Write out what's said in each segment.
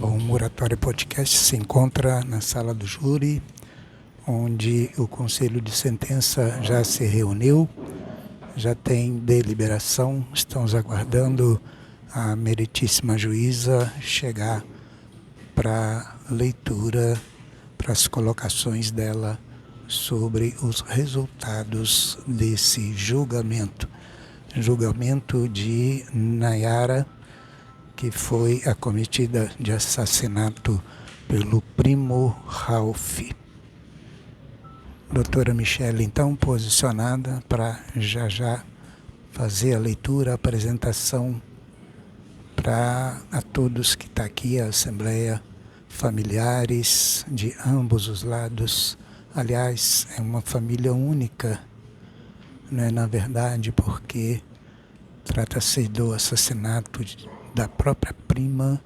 Bom, o Moratório Podcast se encontra na sala do júri, onde o Conselho de Sentença já se reuniu, já tem deliberação, estamos aguardando a meritíssima juíza chegar para leitura, para as colocações dela sobre os resultados desse julgamento. Julgamento de Nayara, que foi acometida de assassinato pelo primo Ralph. Doutora Michele, então, posicionada para já fazer a leitura, a apresentação para a todos que estão aqui, a Assembleia, familiares de ambos os lados. Aliás, é uma família única, né, na verdade, porque trata-se do assassinato da própria prima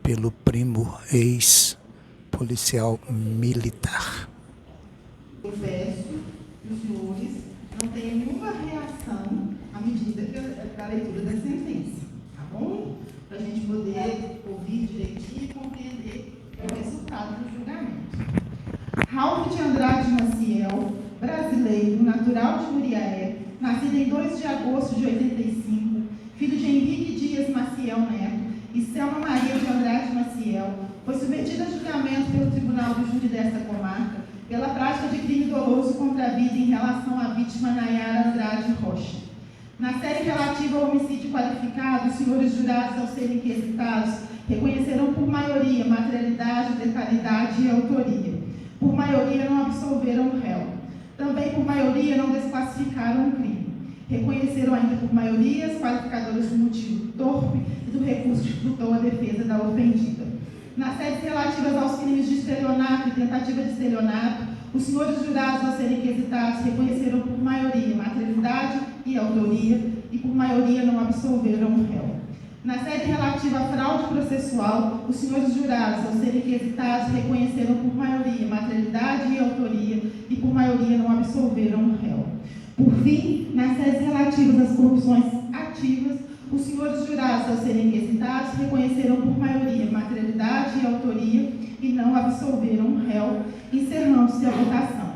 pelo primo ex-policial militar. Eu peço que os senhores não tenham nenhuma reação à medida da leitura da sentença, tá bom? Para a gente poder ouvir direitinho e compreender o resultado do julgamento. Ralph de Andrade Maciel, brasileiro, natural de Muriaé, nascido em 2 de agosto de 85, filho de Henrique Dias Maciel Neto e Selma Maria de Andrade Maciel, foi submetido a julgamento pelo Tribunal do Júri desta comarca pela prática de crime doloso contra a vida em relação à vítima Nayara Andrade Rocha. Na série relativa ao homicídio qualificado, os senhores jurados, ao serem quesitados, reconheceram por maioria materialidade, letalidade e autoria. Por maioria não absolveram o réu. Também por maioria não desclassificaram o crime. Reconheceram ainda por maioria as qualificadoras do motivo torpe e do recurso que frutou a defesa da ofendida. Nas séries relativas aos crimes de estelionato e tentativa de estelionato, os senhores jurados, ao serem quesitados, reconheceram por maioria materialidade e autoria e por maioria não absolveram o réu. Na série relativa à fraude processual, os senhores jurados, ao serem quesitados, reconheceram por maioria materialidade e autoria e por maioria não absolveram o réu. Por fim, nas séries relativas às corrupções ativas, os senhores jurados, ao serem quesitados, reconheceram por maioria materialidade e autoria e não absolveram o réu, encerrando-se a votação.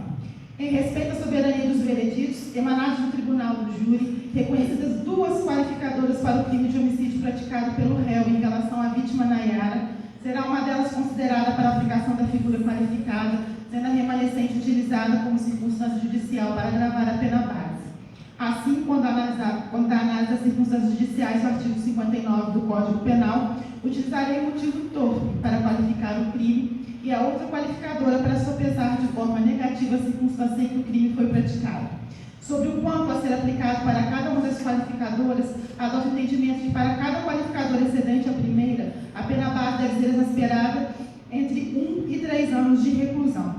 Em respeito à soberania dos vereditos, emanados do Tribunal do Júri, reconhecidas 2 qualificadoras para o crime de homicídio praticado pelo réu em relação à vítima Nayara, será uma delas considerada para a aplicação da figura qualificada, sendo a remanescente utilizada como circunstância judicial para agravar a pena base. Assim, quando a análise das circunstâncias judiciais do artigo 59 do Código Penal, utilizarei o motivo torpe para qualificar o crime e a outra qualificadora para sopesar de forma negativa a circunstância em que o crime foi praticado. Sobre o quanto a ser aplicado para cada uma das qualificadoras, adoto o entendimento que para cada qualificadora excedente à primeira, a pena base deve ser exasperada entre 1 e 3 anos de reclusão.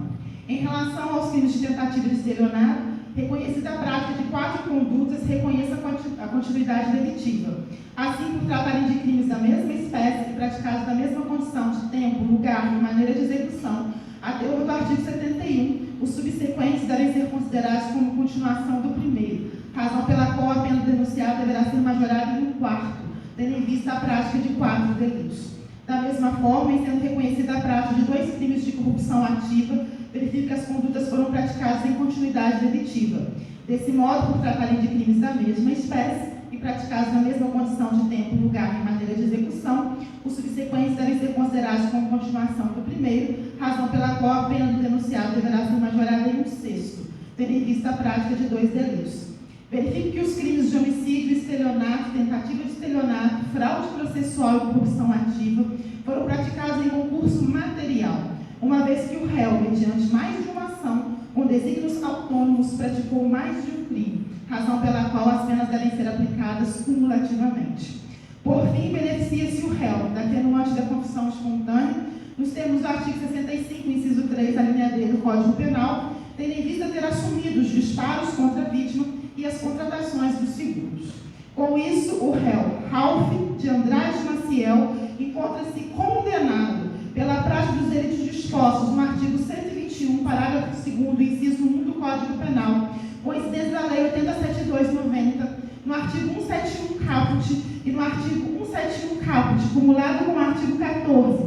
Em relação aos crimes de tentativa de estelionato, reconhecida a prática de 4 condutas, reconheça a continuidade delitiva. Assim, por tratarem de crimes da mesma espécie e praticados na mesma condição de tempo, lugar e maneira de execução, a teor do artigo 71, os subsequentes devem ser considerados como continuação do primeiro, razão pela qual a pena do denunciado deverá ser majorada em 1/4, tendo em vista a prática de 4 delitos. Da mesma forma, em sendo reconhecida a prática de 2 crimes de corrupção ativa, verifica que as condutas foram praticadas em continuidade delitiva. Desse modo, por tratarem de crimes da mesma espécie e praticados na mesma condição de tempo, lugar e maneira de execução, os subsequentes devem ser considerados como continuação do primeiro, razão pela qual a pena do denunciado deverá ser majorada em 1/6, tendo em vista a prática de 2 delitos. Verifique que os crimes de homicídio, estelionato, tentativa de estelionato, fraude processual e corrupção ativa foram praticados em concurso material, uma vez que o réu, mediante mais de uma ação, com desígnios autônomos, praticou mais de um crime, razão pela qual as penas devem ser aplicadas cumulativamente. Por fim, beneficia-se o réu da atenuante da confissão espontânea, nos termos do artigo 65, inciso 3, a linha D do Código Penal, tendo em vista ter assumido os disparos contra a vítima e as contratações dos seguros. Com isso, o réu Ralph de Andrade Maciel encontra-se condenado pela prática dos delitos dispostos no artigo 121, parágrafo 2º, inciso 1 do Código Penal, com incidência da Lei 80.7290, no artigo 171 caput e no artigo 171 caput, cumulado com o artigo 14,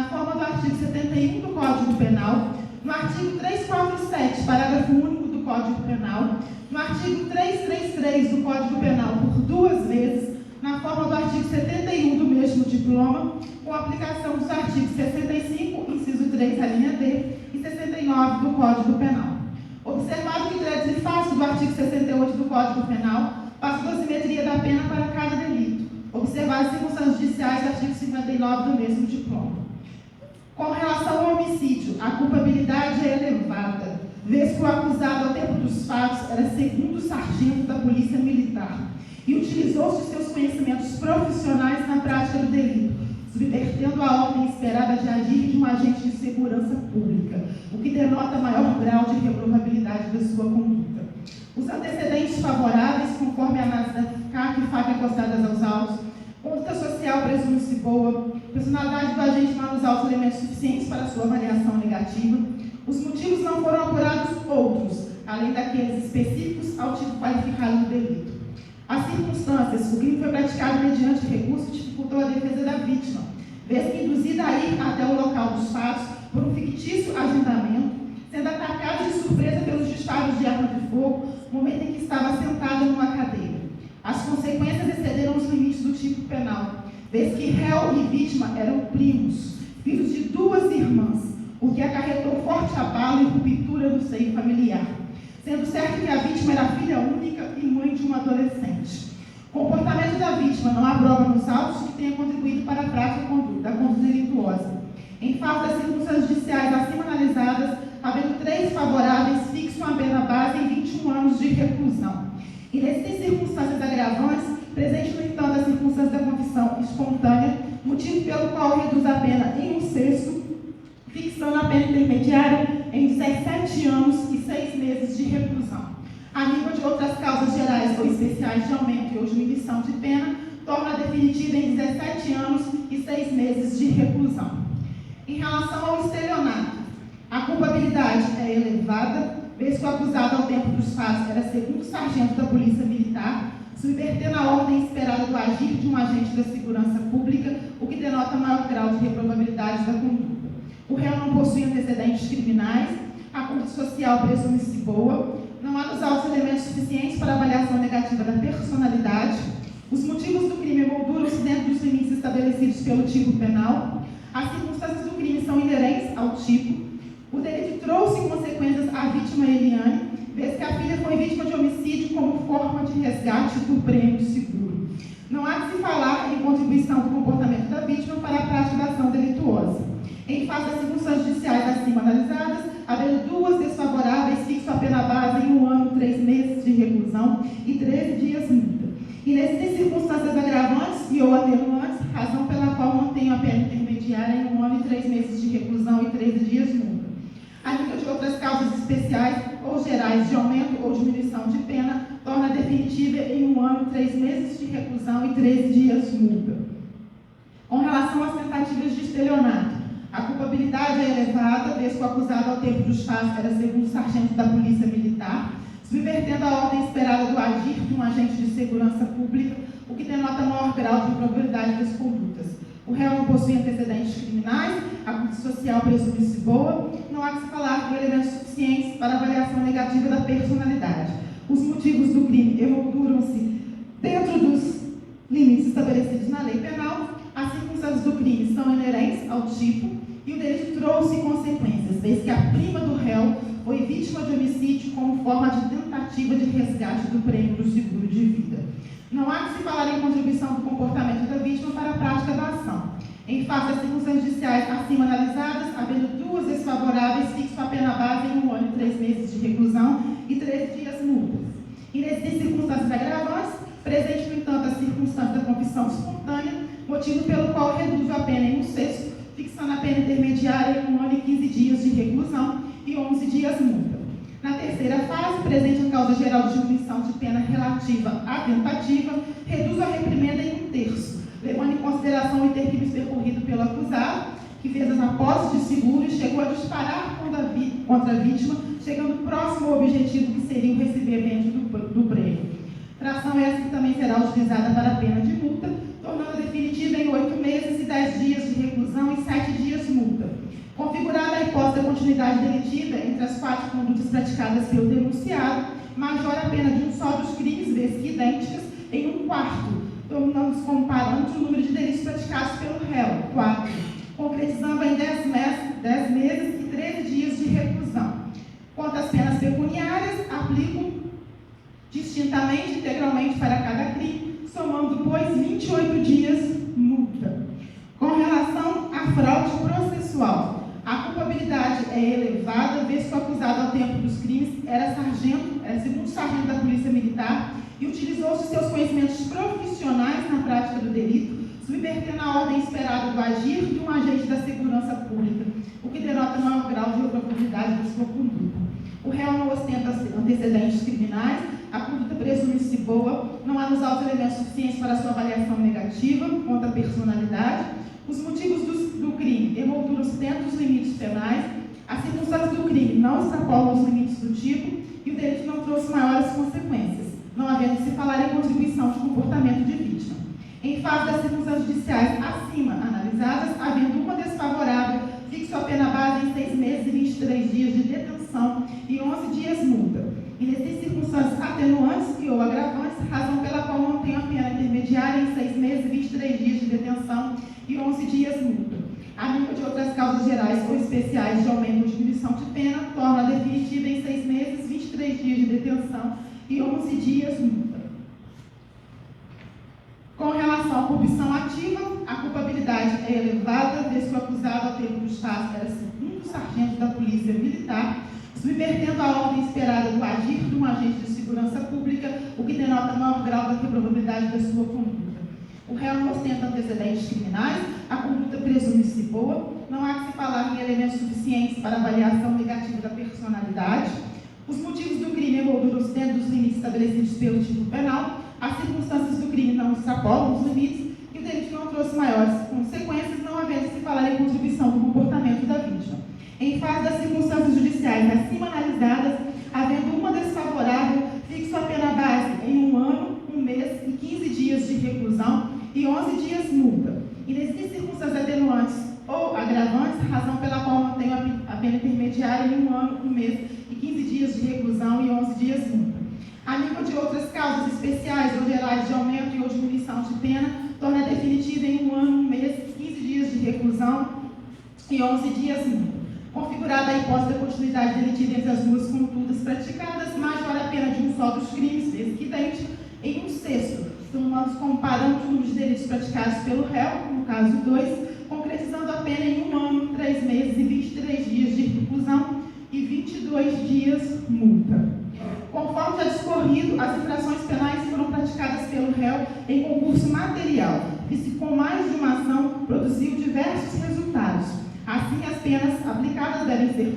na forma do artigo 71 do Código Penal, no artigo 347, parágrafo único do Código Penal, no artigo 333 do Código Penal por 2 vezes, na forma do artigo 71 do mesmo diploma, com aplicação dos artigos 65, inciso 3, a linha D, e 69 do Código Penal. Observado que crédito e face do artigo 68 do Código Penal, passo dosimetria da pena para cada delito, observadas as circunstâncias judiciais do artigo 59 do mesmo diploma. Com relação ao homicídio, a culpabilidade é elevada, vez que o acusado, ao tempo dos fatos, era segundo sargento da Polícia Militar e utilizou-se de seus conhecimentos profissionais na prática do delito, subvertendo a ordem esperada de agir de um agente de segurança pública, o que denota maior grau de reprovabilidade da sua conduta. Os antecedentes favoráveis, conforme a análise da CAC e FAC acostadas aos autos, conduta social presume-se boa, personalidade do agente manusear os elementos suficientes para sua avaliação negativa, os motivos não foram apurados outros, além daqueles específicos ao tipo qualificado do delito. As circunstâncias, o crime foi praticado mediante recurso que dificultou a defesa da vítima, vez que induzida a ir até o local dos fatos por um fictício agendamento, sendo atacado de surpresa pelos disparos de arma de fogo, no momento em que estava sentada numa cadeira. As consequências excederam os limites do tipo penal, vez que réu e vítima eram primos, filhos de 2 irmãs, o que acarretou forte abalo e ruptura do seio familiar, sendo certo que a vítima era filha única e mãe de um adolescente. O comportamento da vítima não há prova nos autos que tenha contribuído para a prática da conduta delituosa. Em face das circunstâncias judiciais acima analisadas, havendo 3 favoráveis, fixam a pena base em 21 anos de reclusão. E nessas circunstâncias agravantes, presente, no entanto, a circunstância da confissão espontânea, motivo pelo qual reduz a pena em 1/6, fixando a pena intermediária em 17 anos e 6 meses de reclusão. A nível de outras causas gerais ou especiais de aumento ou diminuição de pena, torna definitiva em 17 anos e 6 meses de reclusão. Em relação ao estelionato, a culpabilidade é elevada, vez que o acusado, ao tempo dos fatos, era segundo sargento da Polícia Militar, subvertendo a ordem esperada do agir de um agente da segurança pública, o que denota maior grau de reprovabilidade da conduta. O réu não possui antecedentes criminais, a conduta social presume-se boa, não há nos autos elementos suficientes para avaliação negativa da personalidade, os motivos do crime emolduram-se dentro dos limites estabelecidos pelo tipo penal, as circunstâncias do crime são inerentes ao tipo, o delito trouxe consequências à vítima Eliane, vez que a filha foi vítima de homicídio como forma de resgate do prêmio de seguro. Não há de se falar em contribuição do comportamento da vítima para a prática da ação delituosa. Em face das circunstâncias judiciais acima analisadas, havendo 2 desfavoráveis, fixo a pena base em 1 ano, 3 meses de reclusão e 13 dias multa. E nessas circunstâncias agravantes e ou atenuantes, razão pela qual mantenho a pena intermediária em 1 ano e 3 meses de reclusão e 13 dias multa. A nível de outras causas especiais ou gerais de aumento ou diminuição de pena, torna definitiva em 1 ano, 3 meses de reclusão e 13 dias multa. Com relação às tentativas de estelionato, a culpabilidade é elevada, vez que o acusado, ao tempo dos fatos, era segundo sargento da Polícia Militar, subvertendo a ordem esperada do agir de um agente de segurança pública, o que denota maior grau de probabilidade das condutas. O réu não possui antecedentes criminais, a conduta social presume-se boa, não há que se falar de elementos suficientes para avaliação negativa da personalidade. Os motivos do crime emolduram-se dentro dos limites estabelecidos na lei penal, as circunstâncias do crime são inerentes ao tipo e o delito trouxe consequências, vez que a prima do réu foi vítima de homicídio como forma de tentativa de resgate do prêmio do seguro de vida. Não há que se falar em contribuição do comportamento da vítima para a prática da ação. Em face das circunstâncias judiciais acima analisadas, havendo 2 desfavoráveis, fixo a pena base em 1 ano e 3 meses de reclusão e 13 dias multas. E nessas circunstâncias agravantes, presente, no entanto, a circunstância da confissão espontânea, motivo pelo qual reduzo a pena em 1/6, fixando a pena intermediária em 1 ano e 15 dias de reclusão e 11 dias multa. Na terceira fase, presente a causa geral de diminuição de pena relativa à tentativa, reduzo a reprimenda em 1/3, levando em consideração o interquírios percorrido pelo acusado, que fez as apósitos de seguro e chegou a disparar contra a vítima, chegando próximo ao objetivo que seria o recebimento do prêmio. Tração essa que também será utilizada para a pena de multa, tornando definitiva em 8 meses e 10 dias de reclusão e 7 dias multa. continuidade delitiva entre as 4 condutas praticadas pelo denunciado, majora a pena de um só dos crimes, vezes que idênticas, em 1/4, tornando-se como parâmetro o número de delitos praticados pelo réu, 4, concretizando em 10 meses e 13 dias de reclusão. Quanto às penas pecuniárias, aplicam distintamente, integralmente para cada crime, somando, pois, 28 dias multa. Com relação à fraude processual, a culpabilidade é elevada, vez que o acusado ao tempo dos crimes era segundo sargento da Polícia Militar e utilizou-se seus conhecimentos profissionais na prática do delito, subvertendo a ordem esperada do agir de um agente da segurança pública, o que denota maior grau de oportunidade de sua conduta. O réu não ostenta antecedentes criminais, a conduta presume-se boa, não há nos autos elementos suficientes para sua avaliação negativa contra a personalidade, os motivos do crime emolduram-se dentro dos limites penais, as circunstâncias do crime não extrapolam os limites do tipo e o delito não trouxe maiores consequências, não havendo de se falar em contribuição de comportamento de vítima. Em face das circunstâncias judiciais acima analisadas, havendo uma desfavorável, fixo a pena base em 6 meses e 23 dias de detenção e 11 dias multa. E nessas circunstâncias atenuantes e ou agravantes, razão pela qual mantém a pena intermediária em 6 meses e 23 dias de detenção e 11 dias multa. A nível de outras causas gerais ou especiais de aumento ou diminuição de pena, torna a definitiva em 6 meses, 23 dias de detenção e 11 dias multa. Com relação à corrupção ativa, a culpabilidade é elevada, vez que o acusado ao tempo dos fatos era segundo sargento da Polícia Militar, subvertendo a ordem esperada do agir de um agente de segurança pública, o que denota maior grau da probabilidade da sua conduta. O réu não ostenta antecedentes criminais, a conduta presume-se boa, não há que se falar em elementos suficientes para avaliação negativa da personalidade, os motivos do crime emolduram-se dentro dos limites estabelecidos pelo tipo penal, as circunstâncias do crime não extrapolam os limites e o delito não trouxe maiores consequências, não havendo de se falar em contribuição do comportamento da vítima. Em face das circunstâncias judiciais acima analisadas, havendo uma desfavorável, fixo a pena base em 1 ano, 1 mês e 15 dias de reclusão e 11 dias multa. E nessas circunstâncias atenuantes ou agravantes, razão pela qual mantenho a pena intermediária em 1 ano, 1 mês e 15 dias de reclusão e 11 dias multa. A nível de outras causas especiais ou gerais de aumento e ou diminuição de pena, torna definitiva em 1 ano, 1 mês, 15 dias de reclusão e 11 dias multa. Configurada a hipótese da continuidade delitiva entre as duas condutas praticadas, majora a pena de um só dos crimes, vezes que idêntico, em 1/6, tomando como parâmetro o número de delitos praticados pelo réu, no caso 2, concretizando a pena em 1 ano, 3 meses e 23 dias de reclusão e 22 dias multa. Conforme já discorrido, as infrações penais foram praticadas pelo réu em concurso material, e se com mais de uma ação produziu diversos resultados. Assim, as penas aplicadas devem ser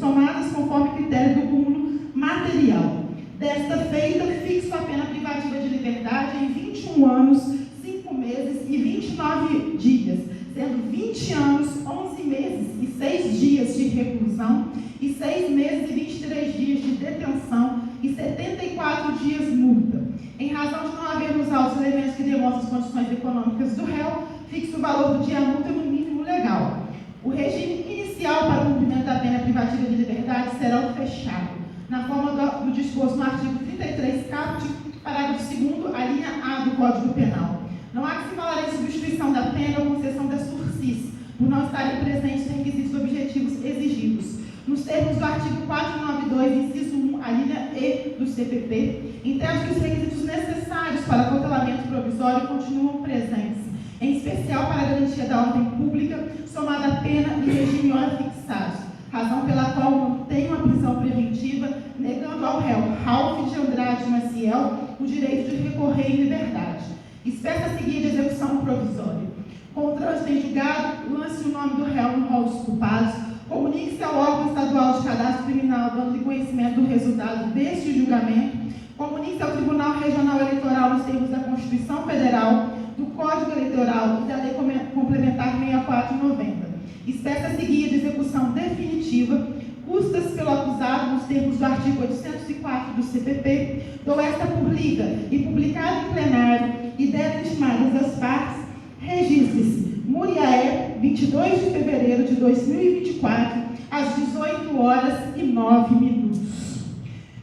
somadas conforme critério do cúmulo material. Desta feita, fixo a pena privativa de liberdade em 21 anos, 5 meses e 29 dias, sendo 20 anos, 11 meses e 6 dias de reclusão e 6 meses e 23 dias de detenção e 74 dias multa. Em razão de não haver nos autos elementos que demonstram as condições econômicas do réu, fixo o valor do dia multa no mínimo legal. O regime inicial para o cumprimento da pena privativa de liberdade será o fechado, na forma do disposto no artigo 33 caput, parágrafo 2º, a linha A do Código Penal. Não há que se falar em substituição da pena ou concessão da sursis, por não estarem presentes os requisitos objetivos exigidos. Nos termos do artigo 492, inciso 1, a linha E do CPP, entende que os requisitos necessários para acautelamento provisório continuam presentes, em especial para a garantia da ordem pública, somada a pena e regime hora fixados, razão pela qual mantém uma prisão preventiva, negando ao réu Ralph de Andrade Maciel o direito de recorrer em liberdade. Espécie a seguir de execução provisória. Com o trânsito em julgado, lance o nome do réu no rol dos culpados, comunique-se ao órgão estadual de cadastro criminal, dando-lhe conhecimento do resultado deste julgamento, comunique-se ao Tribunal Regional Eleitoral nos termos da Constituição Federal, do Código Eleitoral e da Lei Complementar 6490. Espécie a seguir de execução definitiva, custas pelo acusado nos termos do artigo 804 do CPP, dou esta por lida e publicado em plenário e devem intimadas as partes, registre-se Muriaé, 22 de fevereiro de 2024, às 18h09.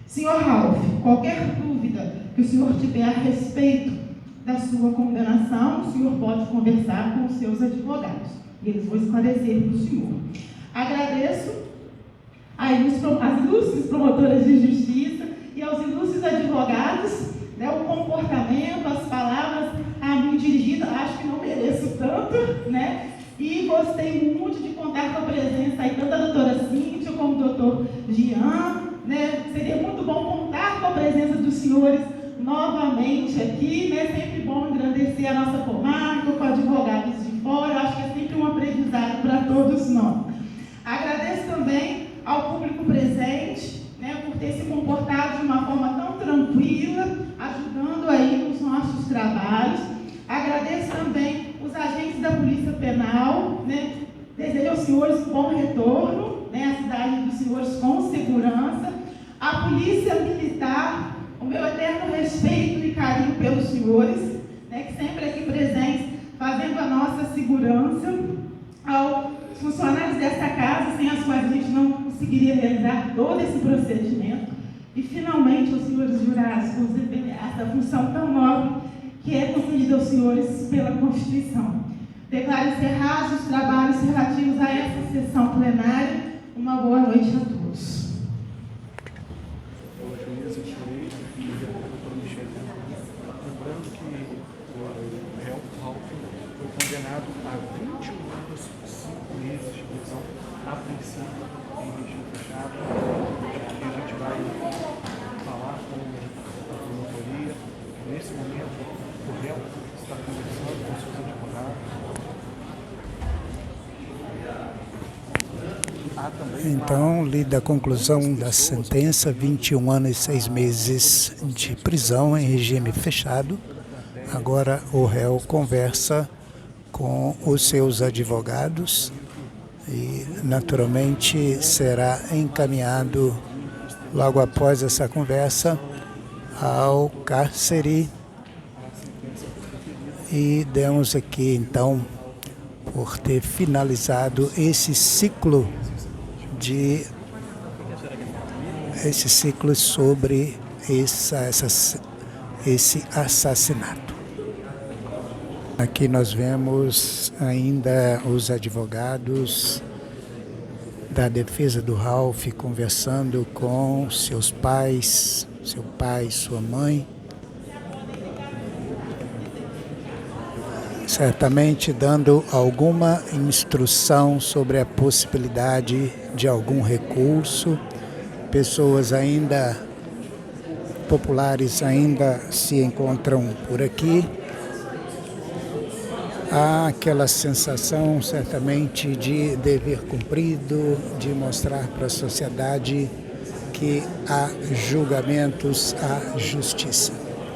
Senhor Ralph, qualquer dúvida que o senhor tiver a respeito da sua condenação, o senhor pode conversar com os seus advogados. E eles vão esclarecer para o senhor. Agradeço às ilustres promotoras de justiça e aos ilustres advogados, né, o comportamento, as palavras a mim dirigidas, acho que não mereço tanto, né? E gostei muito de contar com a presença aí tanto da doutora Cíntia como do doutor Jean, né? Seria muito bom contar com a presença dos senhores novamente aqui, né? Sempre bom engrandecer a nossa comarca com advogados de fora, eu acho que é sempre um aprendizado para todos nós. Agradeço também ao público presente, né, por ter se comportado de uma forma tão tranquila, ajudando aí nos nossos trabalhos. Agradeço também os agentes da Polícia Penal, né, desejo aos senhores um bom retorno, né, à cidade dos senhores com segurança. A Polícia Militar, o meu eterno respeito e carinho pelos senhores, né, que sempre aqui presentes, fazendo a nossa segurança. Aos funcionários desta casa, sem as quais a gente não conseguiria realizar todo esse procedimento. E, finalmente, aos senhores jurados, por essa função tão nobre que é concedida aos senhores pela Constituição. Declaro encerrados os trabalhos relativos a essa sessão plenária. Uma boa noite a todos. Lembrando que o réu Ralph foi condenado a 21 anos e 5 meses de prisão, a princípio em regime fechado. A gente vai falar com a promotoria. Nesse momento, o réu está conversando com seus advogados. Então, lida a conclusão da sentença, 21 anos e 6 meses de prisão em regime fechado. Agora o réu conversa com os seus advogados e, naturalmente, será encaminhado, logo após essa conversa, ao cárcere. E demos aqui, então, por ter finalizado esse ciclo sobre esse assassinato. Aqui nós vemos ainda os advogados da defesa do Ralph conversando com seus pais, seu pai, sua mãe, certamente dando alguma instrução sobre a possibilidade de algum recurso. Pessoas ainda populares ainda se encontram por aqui. Há aquela sensação, certamente, de dever cumprido, de mostrar para a sociedade que há julgamentos, há justiça.